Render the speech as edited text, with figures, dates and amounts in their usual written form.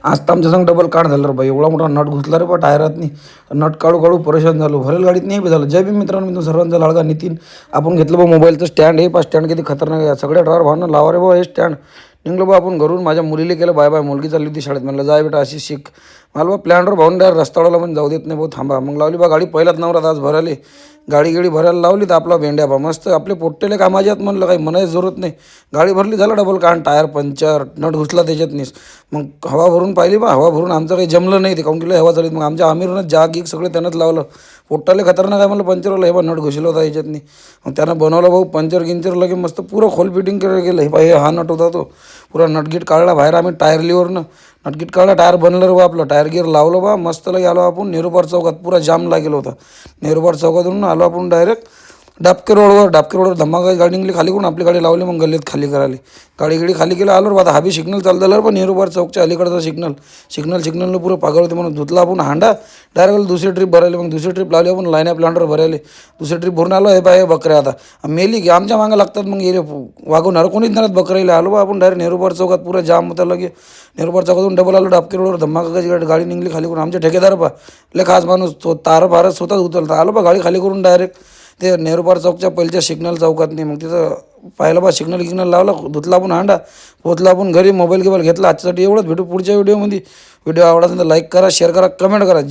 आज तर आमच्या संग डबल काढ झालं रे बाई. एवढा मोठा नट घुसला रे बा टायरात नाही. नट काढू काढू परेशान झालो. भरेल गाडीत नाही बी झालं. जय भीम मित्रांनो, मी सर्वांचा लाडका नितीन. आपण घेतलं बा मोबाईलचं स्टँड. हे पा स्टँड किती खतरनाक आहे. सगळ्या ड्रायव्हर भावना लावा रे बा हे स्टँड. निघलो बा आपण घरून. माझ्या मुलीला केलं बाय बाय. मुलगी चालली होती शाळेत. म्हणलं जाय बेटा अशी शिक. मला बा प्लॅनवर भाऊन द्या रस्तावाला पण जाऊ देत नाही भाऊ, थांबा. मग लावली बा गाडी. पहिलाच नवरात आज भराले. गाडी भरायला लावली तर आपला भेंड्या बा मस्त आपले पोट्टेले कामाचे आहेत. म्हणलं काही म्हणायची जरूरत नाही. गाडी भरली झालं डबल कान. टायर पंक्चर, नट घुसला त्याच्यातनीच. मग हवा भरून पाहिली बा. हवा भरून आमचं काही जमलं नाही ते. काऊन केलं हवा चालली. मग आमच्या आमिरनं जाग गिग सगळं त्यानंच लावलं. पोट्टाले खतरनाक आहे. मला पंचरला हे बा नट घुसला होता याच्यातनी. मग त्यानं बनवलं भाऊ पंचर गिंचर लगे मस्त पुरं खोल फिटिंग केलं. हे पाहिजे हा नट होता तो. पुरा नटगीट काढला बाहेर आम्ही टायर लिवरनं. नटगीट काढला. टायर बनलं रे बा आपलं. टायर गिअर लावलं बा. मस्त लगे आलो आपण नेहरूपार चौकात. पुरा जाम लागेल होता. नेहरूपार चौकातून आलो आपण डायरेक्ट डाबके रोडवर धमाका गाडी निघली खाली करून. आपली गाडी लावली. मग गल्लीत खाली करायला गाडी खाली केलं. आलो रे आता हा बी सिग्नल चालू झालं पण नेहरूपार चौकच्या अलीकडचा सिग्नलनं पुरं पागल होते म्हणून धुतला आपण हांडा. डायरेक्ट दुसरी ट्रिप भरायला. मग दुसरी ट्रिप लावली आपण लाईन अप लँडर भरायला. दुसरी ट्रिप भरून आलो. हे पाय बकऱ्या आता मेली की आमच्या मागं लागतात. मग येले वागवणार कोणीच नाही बकरायला. आलो बा आपण डायरेक्ट नेहरूपार चौकात. पुरा जाम होता लगे. नेहरूपार चौकातून डबल आलो डाबके रोडवर. धमाकाची गाडी निघली खाली करून. आमचे ठेकेदार पा लय खास माणूस तो तार फारच स्वतःच उचलता. आलो बा गाडी खाली करून डायरेक्ट ते नेहरूपार चौकच्या पहिल्या सिग्नल चौकात नाही. मग तिथं पाहिलं बा सिग्नल लावला. धुतला आपण हांडा. पोचला आपण घरी. मोबाईल घेतला. आजच्यासाठी एवढंच. भेटू पुढच्या व्हिडिओमध्ये. व्हिडिओ आवडला तर लाईक करा, शेअर करा, कमेंट करा.